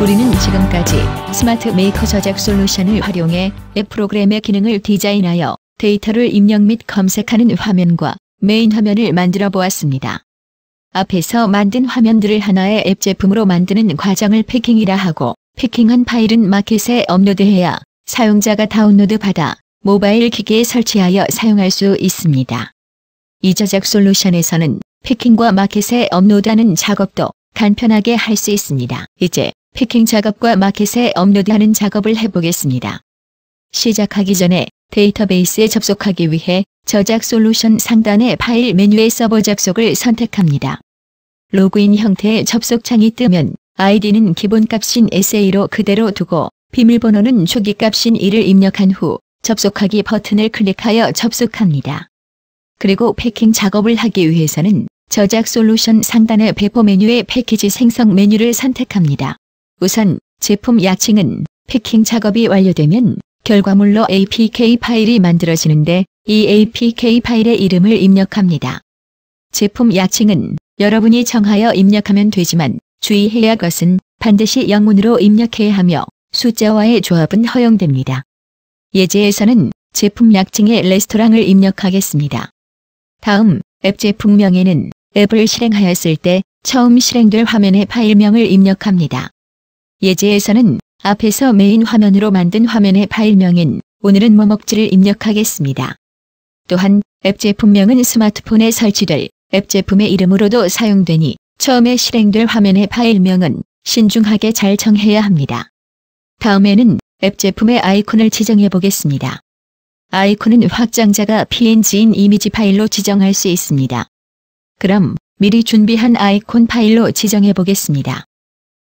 우리는 지금까지 스마트 메이커 저작 솔루션을 활용해 앱 프로그램의 기능을 디자인하여 데이터를 입력 및 검색하는 화면과 메인 화면을 만들어 보았습니다. 앞에서 만든 화면들을 하나의 앱 제품으로 만드는 과정을 패킹이라 하고, 패킹한 파일은 마켓에 업로드해야 사용자가 다운로드 받아 모바일 기기에 설치하여 사용할 수 있습니다. 이 저작 솔루션에서는 패킹과 마켓에 업로드하는 작업도 간편하게 할 수 있습니다. 이제 패킹 작업과 마켓에 업로드하는 작업을 해보겠습니다. 시작하기 전에 데이터베이스에 접속하기 위해 저작 솔루션 상단의 파일 메뉴의 서버 접속을 선택합니다. 로그인 형태의 접속창이 뜨면 아이디는 기본값인 SA로 그대로 두고 비밀번호는 초기값인 1을 입력한 후 접속하기 버튼을 클릭하여 접속합니다. 그리고 패킹 작업을 하기 위해서는 저작 솔루션 상단의 배포 메뉴의 패키지 생성 메뉴를 선택합니다. 우선 제품 약칭은 패킹 작업이 완료되면 결과물로 APK 파일이 만들어지는데 이 APK 파일의 이름을 입력합니다. 제품 약칭은 여러분이 정하여 입력하면 되지만 주의해야 할 것은 반드시 영문으로 입력해야 하며 숫자와의 조합은 허용됩니다. 예제에서는 제품 약칭의 레스토랑을 입력하겠습니다. 다음 앱 제품명에는 앱을 실행하였을 때 처음 실행될 화면의 파일명을 입력합니다. 예제에서는 앞에서 메인 화면으로 만든 화면의 파일명인 오늘은 뭐 먹지를 입력하겠습니다. 또한 앱 제품명은 스마트폰에 설치될 앱 제품의 이름으로도 사용되니 처음에 실행될 화면의 파일명은 신중하게 잘 정해야 합니다. 다음에는 앱 제품의 아이콘을 지정해 보겠습니다. 아이콘은 확장자가 PNG인 이미지 파일로 지정할 수 있습니다. 그럼 미리 준비한 아이콘 파일로 지정해 보겠습니다.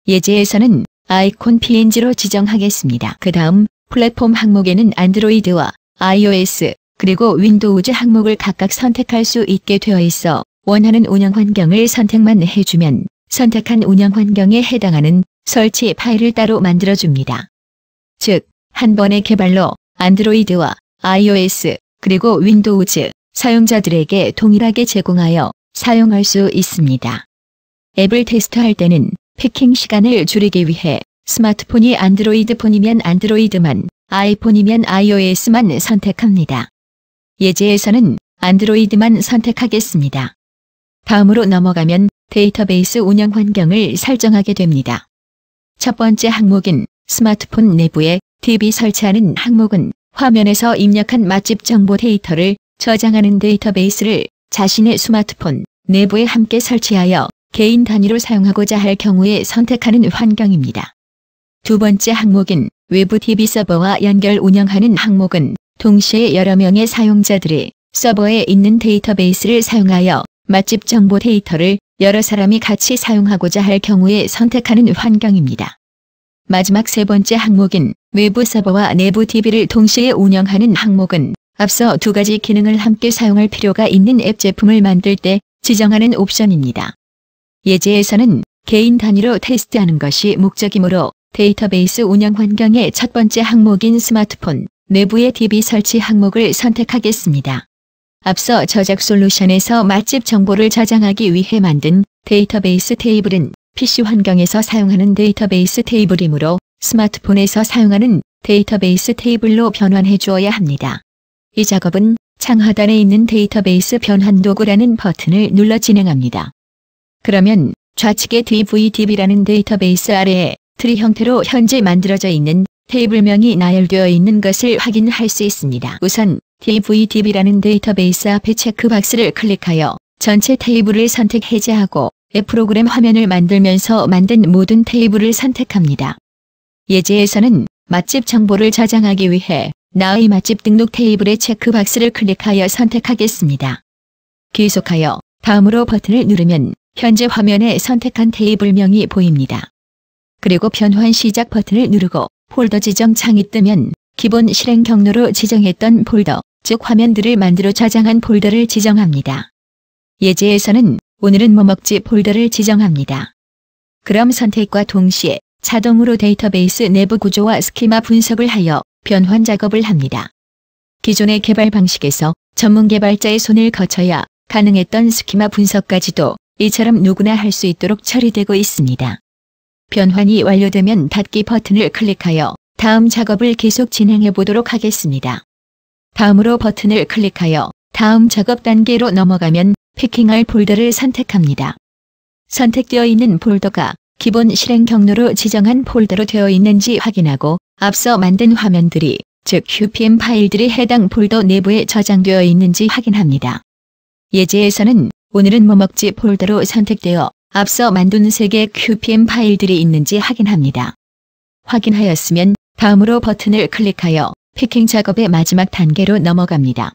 예제에서는 아이콘 PNG로 지정하겠습니다. 그 다음 플랫폼 항목에는 안드로이드와 iOS 그리고 윈도우즈 항목을 각각 선택할 수 있게 되어 있어 원하는 운영 환경을 선택만 해주면 선택한 운영 환경에 해당하는 설치 파일을 따로 만들어줍니다. 즉, 한 번의 개발로 안드로이드와 iOS 그리고 윈도우즈 사용자들에게 동일하게 제공하여 사용할 수 있습니다. 앱을 테스트할 때는 패킹 시간을 줄이기 위해 스마트폰이 안드로이드 폰이면 안드로이드만, 아이폰이면 iOS만 선택합니다. 예제에서는 안드로이드만 선택하겠습니다. 다음으로 넘어가면 데이터베이스 운영 환경을 설정하게 됩니다. 첫 번째 항목인 스마트폰 내부에 DB 설치하는 항목은 화면에서 입력한 맛집 정보 데이터를 저장하는 데이터베이스를 자신의 스마트폰 내부에 함께 설치하여 개인 단위로 사용하고자 할 경우에 선택하는 환경입니다. 두 번째 항목인 외부 DB 서버와 연결 운영하는 항목은 동시에 여러 명의 사용자들이 서버에 있는 데이터베이스를 사용하여 맛집 정보 데이터를 여러 사람이 같이 사용하고자 할 경우에 선택하는 환경입니다. 마지막 세 번째 항목인 외부 서버와 내부 DB를 동시에 운영하는 항목은 앞서 두 가지 기능을 함께 사용할 필요가 있는 앱 제품을 만들 때 지정하는 옵션입니다. 예제에서는 개인 단위로 테스트하는 것이 목적이므로 데이터베이스 운영 환경의 첫 번째 항목인 스마트폰 내부의 DB 설치 항목을 선택하겠습니다. 앞서 저작 솔루션에서 맛집 정보를 저장하기 위해 만든 데이터베이스 테이블은 PC 환경에서 사용하는 데이터베이스 테이블이므로 스마트폰에서 사용하는 데이터베이스 테이블로 변환해 주어야 합니다. 이 작업은 창 하단에 있는 데이터베이스 변환 도구라는 버튼을 눌러 진행합니다. 그러면 좌측의 DVDB라는 데이터베이스 아래에 트리 형태로 현재 만들어져 있는 테이블명이 나열되어 있는 것을 확인할 수 있습니다. 우선 DVDB라는 데이터베이스 앞에 체크박스를 클릭하여 전체 테이블을 선택 해제하고 앱 프로그램 화면을 만들면서 만든 모든 테이블을 선택합니다. 예제에서는 맛집 정보를 저장하기 위해 나의 맛집 등록 테이블의 체크박스를 클릭하여 선택하겠습니다. 계속하여 다음으로 버튼을 누르면 현재 화면에 선택한 테이블명이 보입니다. 그리고 변환 시작 버튼을 누르고 폴더 지정 창이 뜨면 기본 실행 경로로 지정했던 폴더, 즉 화면들을 만들어 저장한 폴더를 지정합니다. 예제에서는 오늘은 뭐 먹지 폴더를 지정합니다. 그럼 선택과 동시에 자동으로 데이터베이스 내부 구조와 스키마 분석을 하여 변환 작업을 합니다. 기존의 개발 방식에서 전문 개발자의 손을 거쳐야 가능했던 스키마 분석까지도 이처럼 누구나 할 수 있도록 처리되고 있습니다. 변환이 완료되면 닫기 버튼을 클릭하여 다음 작업을 계속 진행해 보도록 하겠습니다. 다음으로 버튼을 클릭하여 다음 작업 단계로 넘어가면 패킹할 폴더를 선택합니다. 선택되어 있는 폴더가 기본 실행 경로로 지정한 폴더로 되어 있는지 확인하고 앞서 만든 화면들이 즉 QPM 파일들이 해당 폴더 내부에 저장되어 있는지 확인합니다. 예제에서는 오늘은 뭐 먹지 폴더로 선택되어 앞서 만든 3개의 QPM 파일들이 있는지 확인합니다. 확인하였으면 다음으로 버튼을 클릭하여 패킹 작업의 마지막 단계로 넘어갑니다.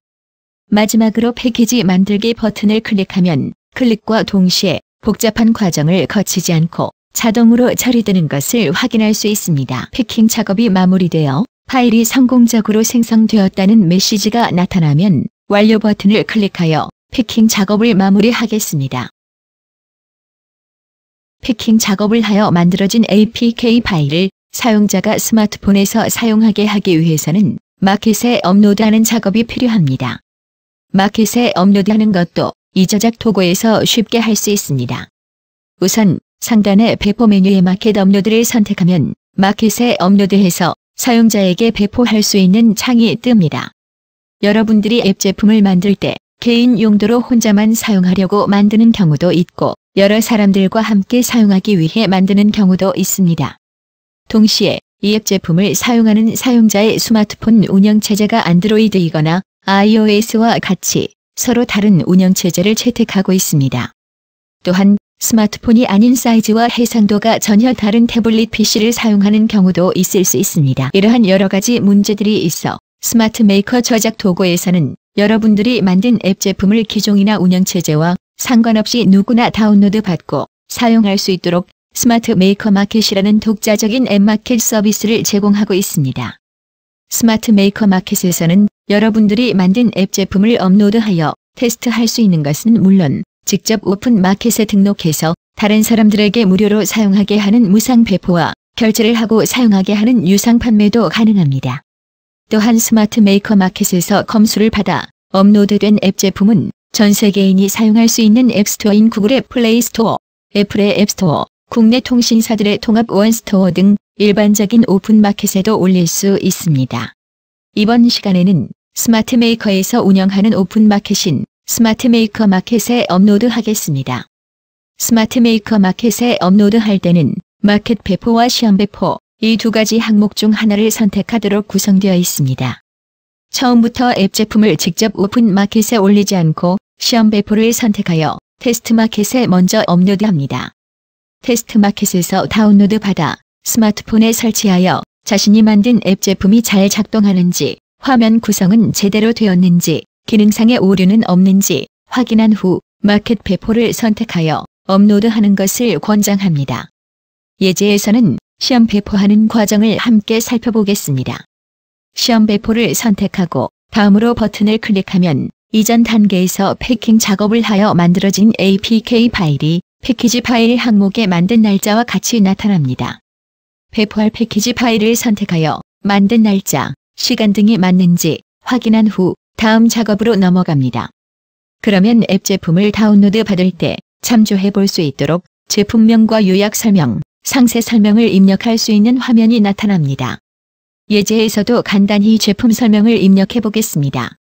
마지막으로 패키지 만들기 버튼을 클릭하면 클릭과 동시에 복잡한 과정을 거치지 않고 자동으로 처리되는 것을 확인할 수 있습니다. 패킹 작업이 마무리되어 파일이 성공적으로 생성되었다는 메시지가 나타나면 완료 버튼을 클릭하여 패킹 작업을 마무리하겠습니다. 패킹 작업을 하여 만들어진 APK 파일을 사용자가 스마트폰에서 사용하게 하기 위해서는 마켓에 업로드하는 작업이 필요합니다. 마켓에 업로드하는 것도 이 저작 도구에서 쉽게 할 수 있습니다. 우선 상단의 배포 메뉴의 마켓 업로드를 선택하면 마켓에 업로드해서 사용자에게 배포할 수 있는 창이 뜹니다. 여러분들이 앱 제품을 만들 때 개인 용도로 혼자만 사용하려고 만드는 경우도 있고 여러 사람들과 함께 사용하기 위해 만드는 경우도 있습니다. 동시에 이 앱 제품을 사용하는 사용자의 스마트폰 운영체제가 안드로이드이거나 iOS와 같이 서로 다른 운영체제를 채택하고 있습니다. 또한 스마트폰이 아닌 사이즈와 해상도가 전혀 다른 태블릿 PC를 사용하는 경우도 있을 수 있습니다. 이러한 여러 가지 문제들이 있어 스마트 메이커 저작 도구에서는 여러분들이 만든 앱 제품을 기종이나 운영체제와 상관없이 누구나 다운로드 받고 사용할 수 있도록 스마트 메이커 마켓이라는 독자적인 앱 마켓 서비스를 제공하고 있습니다. 스마트 메이커 마켓에서는 여러분들이 만든 앱 제품을 업로드하여 테스트할 수 있는 것은 물론 직접 오픈 마켓에 등록해서 다른 사람들에게 무료로 사용하게 하는 무상 배포와 결제를 하고 사용하게 하는 유상 판매도 가능합니다. 또한 스마트 메이커 마켓에서 검수를 받아 업로드된 앱 제품은 전 세계인이 사용할 수 있는 앱스토어인 구글의 플레이 스토어, 애플의 앱스토어, 국내 통신사들의 통합 원스토어 등 일반적인 오픈 마켓에도 올릴 수 있습니다. 이번 시간에는 스마트 메이커에서 운영하는 오픈 마켓인 스마트 메이커 마켓에 업로드하겠습니다. 스마트 메이커 마켓에 업로드할 때는 마켓 배포와 시험 배포 이 두 가지 항목 중 하나를 선택하도록 구성되어 있습니다. 처음부터 앱 제품을 직접 오픈 마켓에 올리지 않고 시험 배포를 선택하여 테스트 마켓에 먼저 업로드합니다. 테스트 마켓에서 다운로드 받아 스마트폰에 설치하여 자신이 만든 앱 제품이 잘 작동하는지, 화면 구성은 제대로 되었는지, 기능상의 오류는 없는지 확인한 후 마켓 배포를 선택하여 업로드하는 것을 권장합니다. 예제에서는 시험 배포하는 과정을 함께 살펴보겠습니다. 시험 배포를 선택하고 다음으로 버튼을 클릭하면 이전 단계에서 패킹 작업을 하여 만들어진 APK 파일이 패키지 파일 항목에 만든 날짜와 같이 나타납니다. 배포할 패키지 파일을 선택하여 만든 날짜, 시간 등이 맞는지 확인한 후 다음 작업으로 넘어갑니다. 그러면 앱 제품을 다운로드 받을 때 참조해 볼 수 있도록 제품명과 요약 설명, 상세 설명을 입력할 수 있는 화면이 나타납니다. 예제에서도 간단히 제품 설명을 입력해 보겠습니다.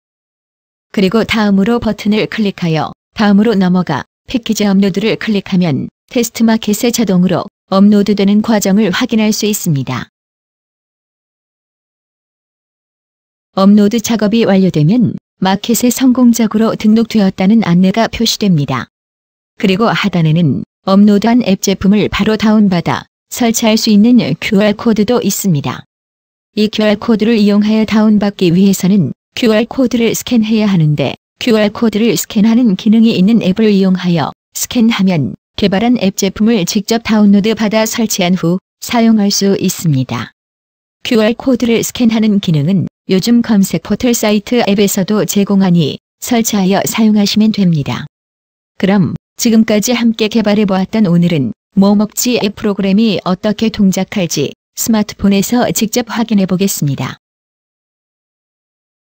그리고 다음으로 버튼을 클릭하여 다음으로 넘어가 패키지 업로드를 클릭하면 테스트 마켓에 자동으로 업로드되는 과정을 확인할 수 있습니다. 업로드 작업이 완료되면 마켓에 성공적으로 등록되었다는 안내가 표시됩니다. 그리고 하단에는 업로드한 앱 제품을 바로 다운받아 설치할 수 있는 QR코드도 있습니다. 이 QR코드를 이용하여 다운받기 위해서는 QR코드를 스캔해야 하는데 QR코드를 스캔하는 기능이 있는 앱을 이용하여 스캔하면 개발한 앱 제품을 직접 다운로드 받아 설치한 후 사용할 수 있습니다. QR코드를 스캔하는 기능은 요즘 검색 포털 사이트 앱에서도 제공하니 설치하여 사용하시면 됩니다. 그럼 지금까지 함께 개발해보았던 오늘은 뭐 먹지 앱 프로그램이 어떻게 동작할지 스마트폰에서 직접 확인해 보겠습니다.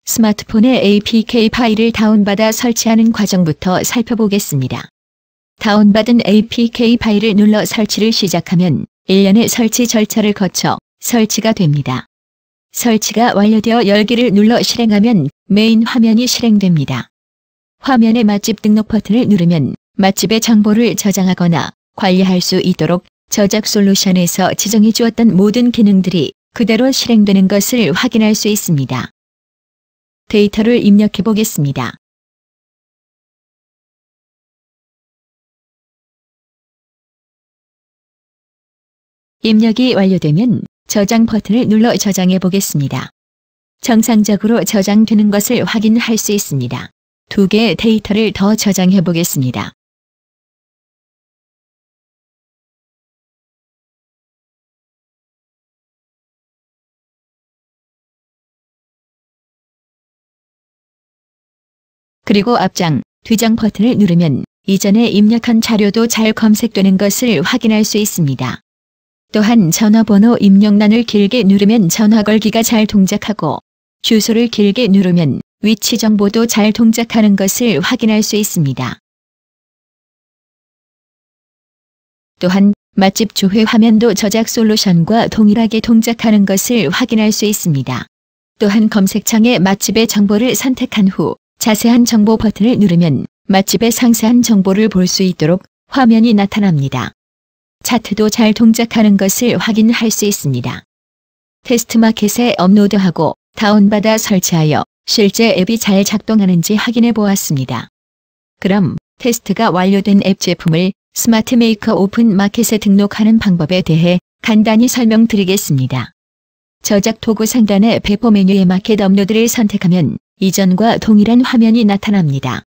스마트폰에 APK 파일을 다운받아 설치하는 과정부터 살펴보겠습니다. 다운받은 APK 파일을 눌러 설치를 시작하면 일련의 설치 절차를 거쳐 설치가 됩니다. 설치가 완료되어 열기를 눌러 실행하면 메인 화면이 실행됩니다. 화면의 맛집 등록 버튼을 누르면 맛집의 정보를 저장하거나 관리할 수 있도록 저작 솔루션에서 지정해 주었던 모든 기능들이 그대로 실행되는 것을 확인할 수 있습니다. 데이터를 입력해 보겠습니다. 입력이 완료되면 저장 버튼을 눌러 저장해 보겠습니다. 정상적으로 저장되는 것을 확인할 수 있습니다. 2개의 데이터를 더 저장해 보겠습니다. 그리고 앞장, 뒤장 버튼을 누르면 이전에 입력한 자료도 잘 검색되는 것을 확인할 수 있습니다. 또한 전화번호 입력란을 길게 누르면 전화 걸기가 잘 동작하고 주소를 길게 누르면 위치 정보도 잘 동작하는 것을 확인할 수 있습니다. 또한 맛집 조회 화면도 저작 솔루션과 동일하게 동작하는 것을 확인할 수 있습니다. 또한 검색창에 맛집의 정보를 선택한 후 자세한 정보 버튼을 누르면 맛집의 상세한 정보를 볼 수 있도록 화면이 나타납니다. 차트도 잘 동작하는 것을 확인할 수 있습니다. 테스트마켓에 업로드하고 다운받아 설치하여 실제 앱이 잘 작동하는지 확인해 보았습니다. 그럼 테스트가 완료된 앱 제품을 스마트 메이커 오픈 마켓에 등록하는 방법에 대해 간단히 설명드리겠습니다. 저작 도구 상단의 배포 메뉴의 마켓 업로드를 선택하면 이전과 동일한 화면이 나타납니다.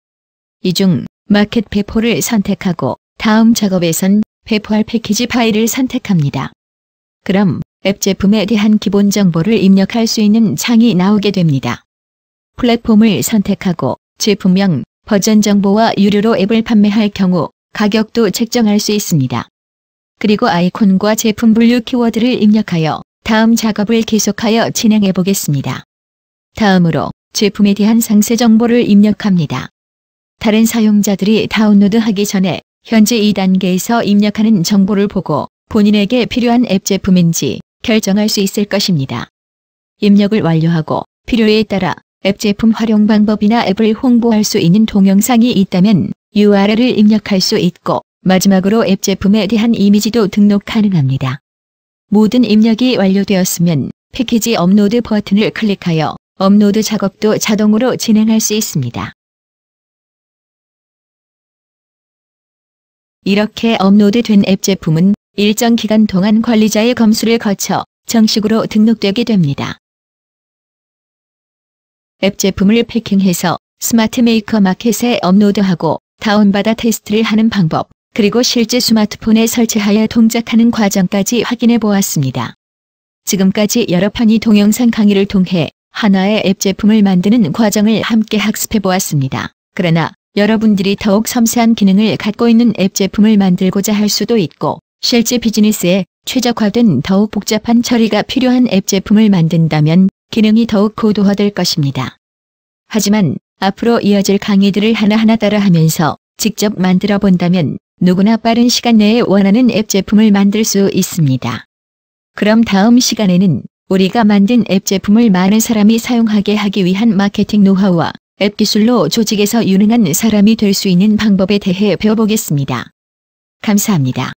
이 중 마켓 배포를 선택하고 다음 작업에선 배포할 패키지 파일을 선택합니다. 그럼 앱 제품에 대한 기본 정보를 입력할 수 있는 창이 나오게 됩니다. 플랫폼을 선택하고 제품명, 버전 정보와 유료로 앱을 판매할 경우 가격도 책정할 수 있습니다. 그리고 아이콘과 제품 분류 키워드를 입력하여 다음 작업을 계속하여 진행해 보겠습니다. 다음으로 제품에 대한 상세 정보를 입력합니다. 다른 사용자들이 다운로드하기 전에 현재 2단계에서 입력하는 정보를 보고 본인에게 필요한 앱 제품인지 결정할 수 있을 것입니다. 입력을 완료하고 필요에 따라 앱 제품 활용 방법이나 앱을 홍보할 수 있는 동영상이 있다면 URL을 입력할 수 있고 마지막으로 앱 제품에 대한 이미지도 등록 가능합니다. 모든 입력이 완료되었으면 패키지 업로드 버튼을 클릭하여 업로드 작업도 자동으로 진행할 수 있습니다. 이렇게 업로드된 앱 제품은 일정 기간 동안 관리자의 검수를 거쳐 정식으로 등록되게 됩니다. 앱 제품을 패킹해서 스마트 메이커 마켓에 업로드하고 다운받아 테스트를 하는 방법, 그리고 실제 스마트폰에 설치하여 동작하는 과정까지 확인해 보았습니다. 지금까지 여러 편의 동영상 강의를 통해 하나의 앱 제품을 만드는 과정을 함께 학습해 보았습니다. 그러나 여러분들이 더욱 섬세한 기능을 갖고 있는 앱 제품을 만들고자 할 수도 있고 실제 비즈니스에 최적화된 더욱 복잡한 처리가 필요한 앱 제품을 만든다면 기능이 더욱 고도화될 것입니다. 하지만 앞으로 이어질 강의들을 하나하나 따라하면서 직접 만들어 본다면 누구나 빠른 시간 내에 원하는 앱 제품을 만들 수 있습니다. 그럼 다음 시간에는 우리가 만든 앱 제품을 많은 사람이 사용하게 하기 위한 마케팅 노하우와 앱 기술로 조직에서 유능한 사람이 될 수 있는 방법에 대해 배워보겠습니다. 감사합니다.